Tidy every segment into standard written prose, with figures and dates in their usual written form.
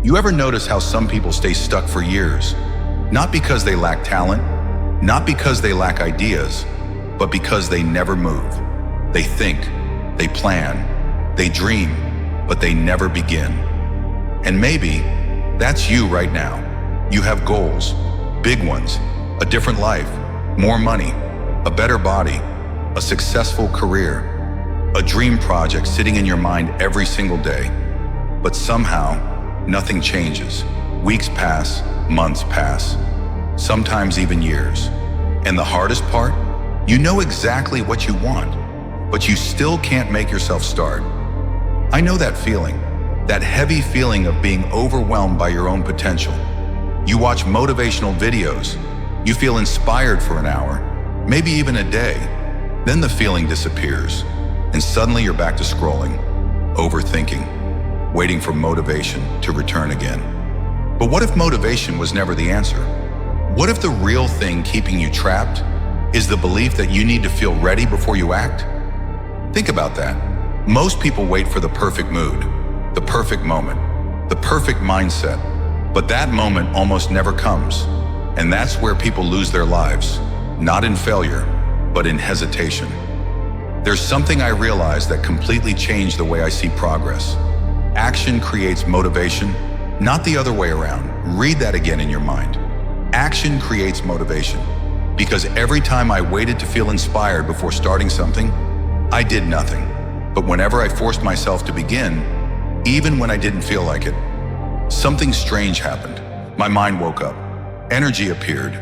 You ever notice how some people stay stuck for years? Not because they lack talent, not because they lack ideas, but because they never move. They think, they plan, they dream, but they never begin. And maybe that's you right now. You have goals, big ones, a different life, more money, a better body, a successful career, a dream project sitting in your mind every single day. But somehow, nothing changes. Weeks pass, months pass, sometimes even years. And the hardest part? You know exactly what you want, but you still can't make yourself start. I know that feeling, that heavy feeling of being overwhelmed by your own potential. You watch motivational videos, you feel inspired for an hour, maybe even a day. Then the feeling disappears, and suddenly you're back to scrolling, overthinking, waiting for motivation to return again. But what if motivation was never the answer? What if the real thing keeping you trapped is the belief that you need to feel ready before you act? Think about that. Most people wait for the perfect mood, the perfect moment, the perfect mindset. But that moment almost never comes. And that's where people lose their lives, not in failure, but in hesitation. There's something I realized that completely changed the way I see progress. Action creates motivation, not the other way around. Read that again in your mind. Action creates motivation. Because every time I waited to feel inspired before starting something, I did nothing. But whenever I forced myself to begin, even when I didn't feel like it, something strange happened. My mind woke up. Energy appeared.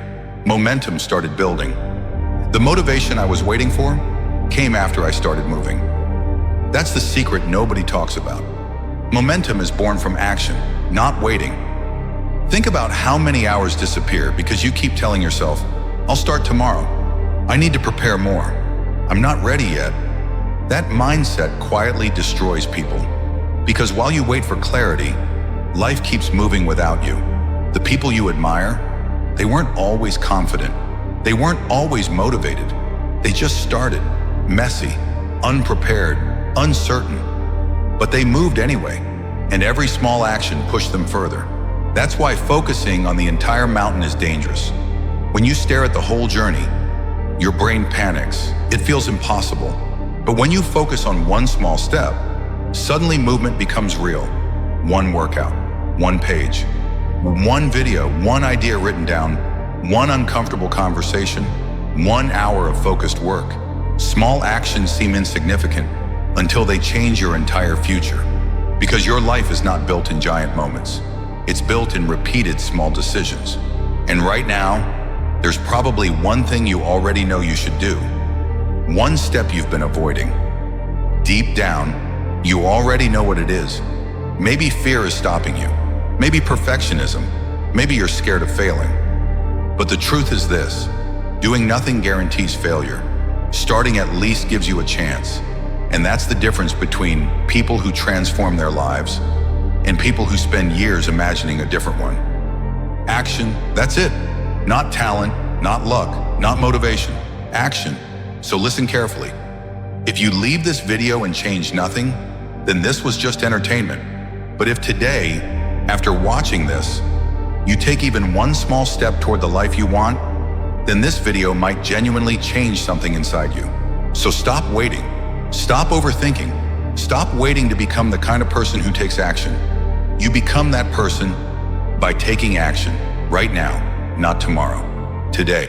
Momentum started building. The motivation I was waiting for came after I started moving. That's the secret nobody talks about. Momentum is born from action, not waiting. Think about how many hours disappear because you keep telling yourself, I'll start tomorrow. I need to prepare more. I'm not ready yet. That mindset quietly destroys people. Because while you wait for clarity, life keeps moving without you. The people you admire, they weren't always confident. They weren't always motivated. They just started, messy, unprepared, uncertain. But they moved anyway, and every small action pushed them further. That's why focusing on the entire mountain is dangerous. When you stare at the whole journey, your brain panics. It feels impossible. But when you focus on one small step, suddenly movement becomes real. One workout, one page, one video, one idea written down, one uncomfortable conversation, 1 hour of focused work. Small actions seem insignificant until they change your entire future. Because your life is not built in giant moments. It's built in repeated small decisions. And right now, there's probably one thing you already know you should do. One step you've been avoiding. Deep down, you already know what it is. Maybe fear is stopping you. Maybe perfectionism. Maybe you're scared of failing. But the truth is this: doing nothing guarantees failure. Starting at least gives you a chance. And that's the difference between people who transform their lives and people who spend years imagining a different one. Action, that's it. Not talent, not luck, not motivation. Action. So listen carefully. If you leave this video and change nothing, then this was just entertainment. But if today, after watching this, you take even one small step toward the life you want, then this video might genuinely change something inside you. So stop waiting. Stop overthinking. Stop waiting to become the kind of person who takes action. You become that person by taking action right now, not tomorrow, today.